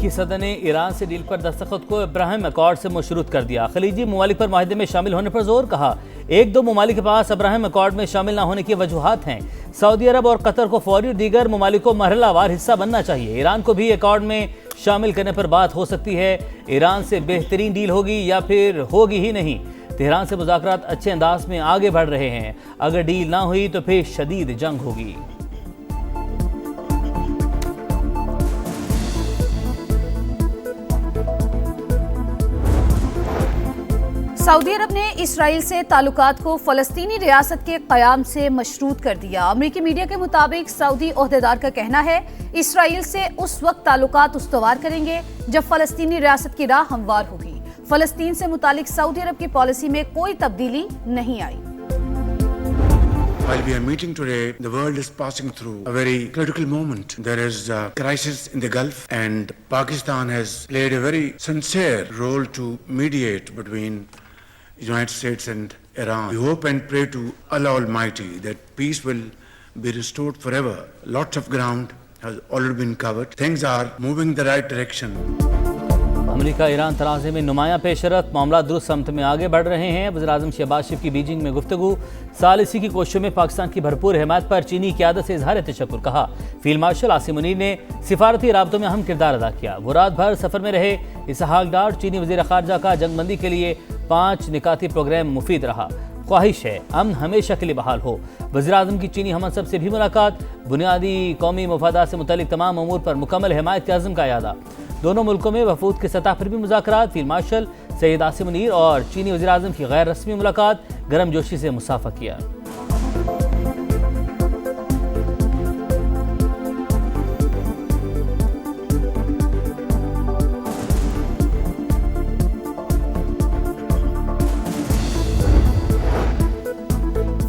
अमरीकी सदर ने ईरान से डील पर दस्तखत को अब्राहम अकॉर्ड से मशरूत कर दिया। खलीजी ममालिक पर माहिदे में शामिल होने पर जोर, कहा एक दो ममालिक के पास अब्राहम अकॉर्ड में शामिल न होने की वजूहात हैं। सऊदी अरब और कतर को फौरी और दीगर ममालिक को मरहलावार हिस्सा बनना चाहिए। ईरान को भी अकॉर्ड में शामिल करने पर बात हो सकती है। ईरान से बेहतरीन डील होगी या फिर होगी ही नहीं। तेहरान से मुज़ाकरात अच्छे अंदाज में आगे बढ़ रहे हैं। अगर डील ना हुई तो फिर शदीद जंग होगी। सऊदी अरब ने इसराइल से ताल्लुकात को फ़लस्तीनी रियासत के क़याम से मशरूत कर दिया। अमरीकी मीडिया के मुताबिक सऊदी ओहदेदार का कहना है इसराइल से उस वक्त ताल्लुकात उस्तवार करेंगे जब फ़लस्तीनी रियासत की राह हमवार होगी। फ़लस्तीन से मुतालिक सऊदी अरब की पॉलिसी में कोई तब्दीली नहीं आई। While we are meeting today, the world is passing through a very critical moment. There is a crisis in the Gulf, and Pakistan has played a very sincere role to mediate between United States and Iran. We hope and pray to Allah Almighty that peace will be restored forever. Lots of ground has already been covered. Things are moving the right direction. America Iran तनाज़े में नुमायां पेशरत, मामला दुरुस्त समत में आगे बढ़ रहे हैं। वज़ीर-ए-आज़म शहबाज शरीफ की बीजिंग में गुफ्तगू, सालिसी की कोशिशों में पाकिस्तान की भरपूर हिमायत पर चीनी क़यादत से इजहार तशक्कुर, कहा फील्ड मार्शल आसिम मुनीर ने सिफारती राब्तों में अहम किरदार अदा किया। वो रात भर सफ़र में रहे। इसहाक डार, चीनी वज़ीर ख़ारजा का जंगबंदी के लिए 5 निकाती प्रोग्राम मुफीद रहा। ख्वाहिश है अमन हमेशा के लिए बहाल हो। वज़ीर-ए-आज़म की चीनी हमसब से भी मुलाकात, बुनियादी कौमी मफादात से मुतल्लिक़ तमाम अमूर पर मुकम्मल हिमायत के अज़्म का यादा। दोनों मुल्कों में वफूद की सतह पर भी मुज़ाकरात। फील्ड मार्शल सैयद आसिम मुनीर और चीनी वज़ीर-ए-आज़म की गैर रस्मी मुलाकात, गर्मजोशी से मुसाफा किया।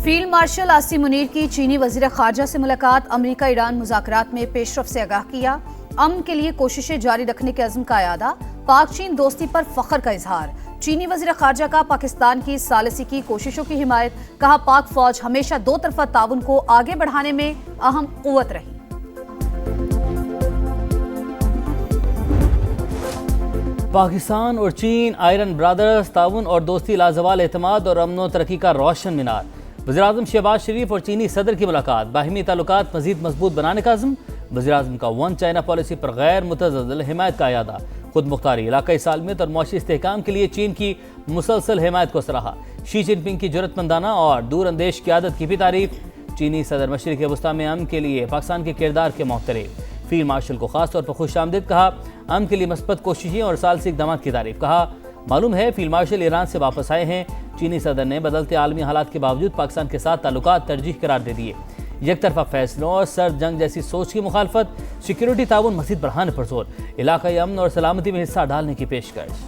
फील्ड मार्शल आसिम मुनीर की चीनी वज़ीर ख़ारजा से मुलाकात, अमरीका ईरान मुज़ाकरात में पेशरफ से आगाह किया। अमन के लिए कोशिशें जारी रखने के अज़्म का यादा, पाक चीन दोस्ती पर फ़ख्र का इजहार। चीनी वज़ीर ख़ारजा का पाकिस्तान की सालिसी की कोशिशों की हिमायत, कहा पाक फ़ौज हमेशा दो तरफ़ा ताउन को आगे बढ़ाने में अहम क़ुव्वत रही। पाकिस्तान और चीन आयरन ब्रदर्स, ताउन और दोस्ती लाजवाल एतमाद और अमन व तरक्की का रोशन मीनार। वज़ीर-ए-आज़म शहबाज शरीफ और चीनी सदर की मुलाकात, बाहिमी ताल्लुकात मज़ीद मजबूत बनाने का अज़्म। वज़ीर-ए-आज़म का वन चाइना पॉलिसी पर गैर मुतज़ल्ज़ल हिमायत का यादा। खुद मुख्तारी, इलाकाई सालमियत और मुआशी इस्तेहकाम के लिए चीन की मुसलसल हिमायत को सराहा। शी जिनपिंग की जुर्रतमंदाना और दूर अंदेश क़यादत की भी तारीफ। चीनी सदर मशरिक़ वस्ता में अमन के लिए पाकिस्तान के किरदार के मोहतरफ। फील्ड मार्शल को खास तौर पर खुश आमदीद कहा। अमन के लिए मस्बत कोशिशें और सालसी इक़दामात की तारीफ, कहा मालूम है फील्ड मार्शल ईरान से वापस आए हैं। चीनी सदर ने बदलते आलमी हालात के बावजूद पाकिस्तान के साथ ताल्लुकात तरजीह करार दे दिए। एक तरफा फैसलों और सर्द जंग जैसी सोच की मुखालफत, सिक्योरिटी ताउन मज़ीद बढ़ाने पर जोर, इलाकाई अमन और सलामती में हिस्सा डालने की पेशकश।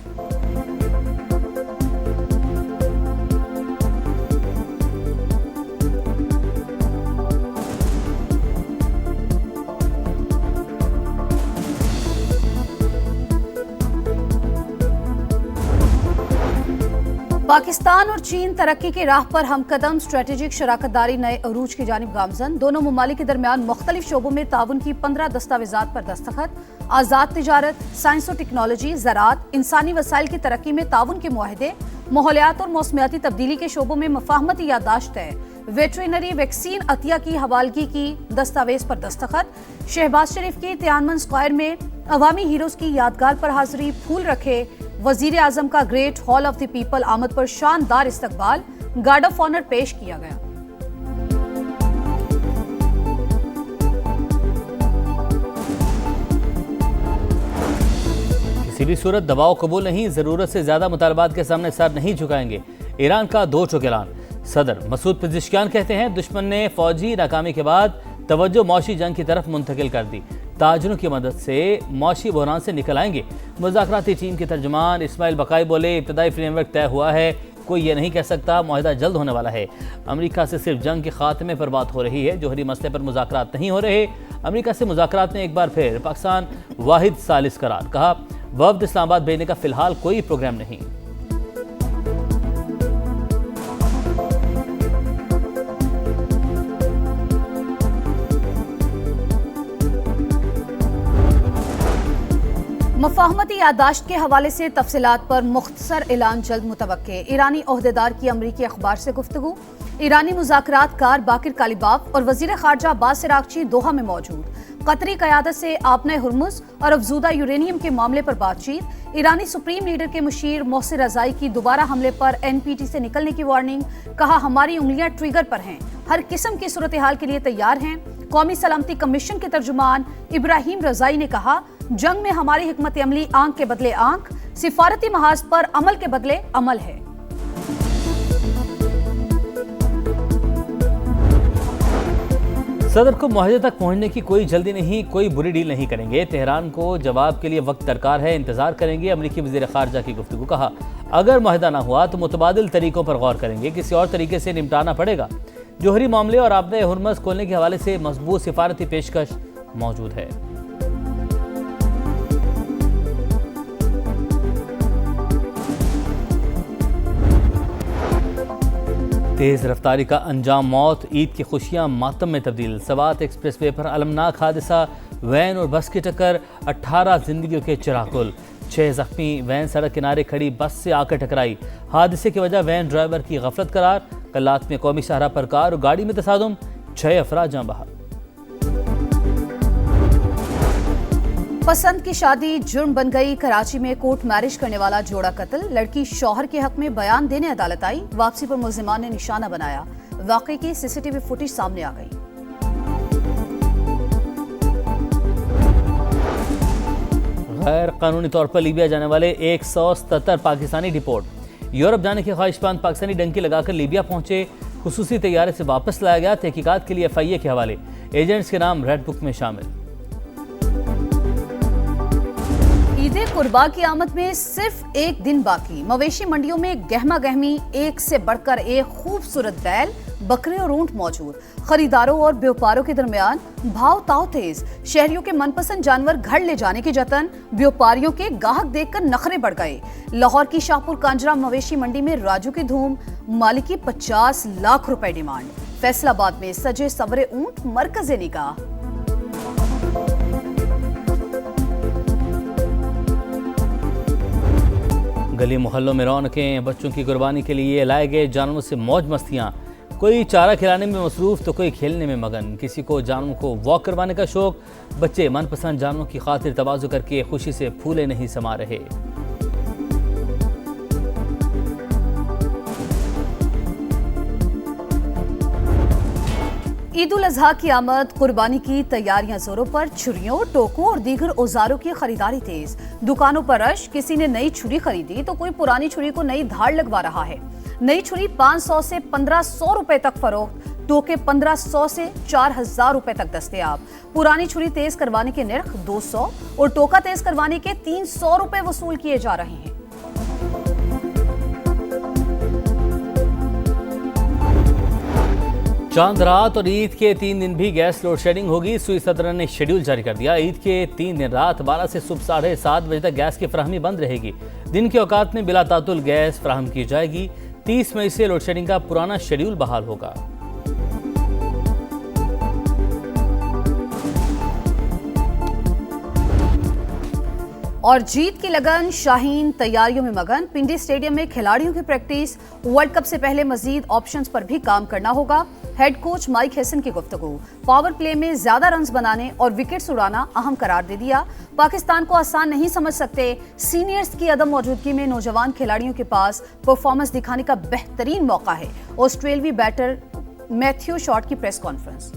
पाकिस्तान और चीन तरक्की की राह पर हमकदम, स्ट्रेटेजिक शराकतदारी नए अरूज की जानिब गामजन। दोनों ममालिक के दरमियान मुख्तलिफ शोबों में ताउन की 15 दस्तावेजात पर दस्तखत। आज़ाद तिजारत, साइंस और टेक्नोलॉजी, ज़राअत, इंसानी वसाइल की तरक्की में ताउन के मुआहदे, माहौलियात और मौसमियाती तब्दीली के शोबों में मफाहमती याददाश्त है। वेटरिनरी वैक्सीन अतिया की हवालगी की दस्तावेज पर दस्तखत। शहबाज शरीफ की तियानमन स्क्वायर में अवामी हीरोज की यादगार पर हाजिरी, फूल रखे। वजीर आजम का great hall of the people आमद पर शानदार इस्तकबाल, गार्ड ऑफ ऑनर पेश किया गया। किसी भी सूरत दबाव कबूल नहीं, जरूरत से ज्यादा मुतालबात के सामने सर नहीं झुकाएंगे। ईरान का दो टुक ऐलान। सदर मसूद पेज़ेश्कियान कहते हैं दुश्मन ने फौजी नाकामी के बाद तवज्जो मौशी जंग की तरफ मुंतकिल कर दी। ताजरों की मदद से मौशी बहरान से निकल आएंगे। मुज़ाकराती टीम के तर्जुमान इस्माइल बकाई बोले इब्तदाई फ्रेमवर्क तय हुआ है, कोई ये नहीं कह सकता मुआहदा जल्द होने वाला है। अमेरिका से सिर्फ जंग के खात्मे पर बात हो रही है, जोहरी मसले पर मुज़ाकरात नहीं हो रहे। अमेरिका से मुज़ाकरात में एक बार फिर पाकिस्तान वाहिद सालिस करार, कहा वफ्द इस्लामाबाद भेजने का फिलहाल कोई प्रोग्राम नहीं। मुफाहमती याददाश्त के हवाले से तफसीलात पर मुख्तसर ऐलान जल्द मुतवक्के। ईरानी ओहदेदार की अमरीकी अखबार से गुफ्तगू। ईरानी मुज़ाकरात कार बाकिर कालिबाफ और वज़ीर ख़ारजा अब्बास अराग़ची दोहा में मौजूद। कतरी क़यादत से आपने हुर्मुज़ और अफजूदा यूरेनियम के मामले पर बातचीत। ईरानी सुप्रीम लीडर के मुशीर मोहसिन रज़ाई की दोबारा हमले पर NPT से निकलने की वार्निंग। कहा, हमारी उंगलियां ट्रिगर पर हैं, हर किस्म की सूरत हाल के लिए तैयार हैं। कौमी सलामती कमीशन के तर्जुमान इब्राहिम रज़ाई ने कहा, जंग में हमारी हिकमत अमली आंख के बदले आंख, सिफारती महाज पर अमल के बदले अमल है। सदर को मुआहदे तक पहुंचने की कोई जल्दी नहीं, कोई बुरी डील नहीं करेंगे। तेहरान को जवाब के लिए वक्त दरकार है, इंतजार करेंगे। अमरीकी वज़ीर ख़ारजा की गुफ्तगू। कहा, अगर मुआहदा ना हुआ तो मुतबादिल तरीकों पर गौर करेंगे, किसी और तरीके से निपटाना पड़ेगा। जोहरी मामले और आपने हुर्मुज़ खोलने के हवाले से मजबूत सिफारती पेशकश मौजूद है। तेज रफ्तारी का अंजाम मौत, ईद की खुशियां मातम में तब्दील। सवात एक्सप्रेस वे पर अलमनाक हादसा, वैन और बस की टक्कर, 18 जिंदगियों के चिराकुल। 6 जख्मी। वैन सड़क किनारे खड़ी बस से आकर टकराई। हादसे की वजह वैन ड्राइवर की गफलत करार। कल्लात में कौमी शाहरा पर कार और गाड़ी में तसादुम, 6 अफराद जाँ बहक। पसंद की शादी जुर्म बन गई। कराची में कोर्ट मैरिज करने वाला जोड़ा कत्ल। लड़की शौहर के हक में बयान देने अदालत आई। वापसी पर मुल्जिमान ने निशाना बनाया। वाकई की CCTV फुटेज सामने आ गई। गैर कानूनी तौर पर लीबिया जाने वाले 177 पाकिस्तानी डिपोर्ट। यूरोप जाने के ख्वाहिशमंद पाकिस्तानी डंकी लगाकर लीबिया पहुंचे। खुसूसी तैयारे से वापस लाया गया। तहकीकात के लिए FIA के हवाले। एजेंट्स के नाम रेड बुक में शामिल। ईद कुर्बा की आमद में सिर्फ एक दिन बाकी। मवेशी मंडियों में गहमा गहमी, एक से बढ़कर एक खूबसूरत बैल, बकरे और ऊंट मौजूद। खरीदारों और व्यापारियों के दरमियान भाव ताव तेज। शहरियों के मनपसंद जानवर घर ले जाने के जतन। व्यापारियों के गाहक देखकर नखरे बढ़ गए। लाहौर की शाहपुर कांजरा मवेशी मंडी में राजू की धूम। मालिक की 50 लाख रुपए डिमांड। फैसलाबाद में सजे सवरे ऊंट मरकज़े निगाह। गली मोहल्लों में रौनकें, बच्चों की कुर्बानी के लिए लाए गए जानवरों से मौज मस्तियाँ। कोई चारा खिलाने में मसरूफ़ तो कोई खेलने में मगन। किसी को जानवरों को वॉक करवाने का शौक। बच्चे मनपसंद जानवरों की खातिर तवाज़ु करके खुशी से फूले नहीं समा रहे। ईद उल अजहा की आमद, कुर्बानी की तैयारियां जोरों पर। छुरियों, टोकों और दीगर औजारों की खरीदारी तेज। दुकानों पर रश। किसी ने नई छुरी खरीदी तो कोई पुरानी छुरी को नई धार लगवा रहा है। नई छुरी 500 से 1500 रुपए तक फरोख्त। टोके 1500 से 4000 रुपए तक दस्तयाब। पुरानी छुरी तेज करवाने के निर्ख 200 और टोका तेज करवाने के 300 रुपए वसूल किए जा रहे हैं। चांद रात और ईद के 3 दिन भी गैस लोड शेडिंग होगी। सुई सदर ने शेड्यूल जारी कर दिया। ईद के 3 दिन रात 12 से सुबह 7:30 बजे तक गैस की फराहमी बंद रहेगी। दिन के औकात में बिला तातुल गैस फराहम की जाएगी। 30 मई से लोड शेडिंग का पुराना शेड्यूल बहाल होगा। और जीत की लगन, शाहीन तैयारियों में मगन। पिंडी स्टेडियम में खिलाड़ियों की प्रैक्टिस। वर्ल्ड कप से पहले मजीद ऑप्शंस पर भी काम करना होगा। हेड कोच माइक हेसन की गुफ्तगू। पावर प्ले में ज्यादा रन्स बनाने और विकेट्स उड़ाना अहम करार दे दिया। पाकिस्तान को आसान नहीं समझ सकते। सीनियर्स की अदम मौजूदगी में नौजवान खिलाड़ियों के पास परफॉर्मेंस दिखाने का बेहतरीन मौका है। ऑस्ट्रेलियाई बैटर मैथ्यू शॉट की प्रेस कॉन्फ्रेंस।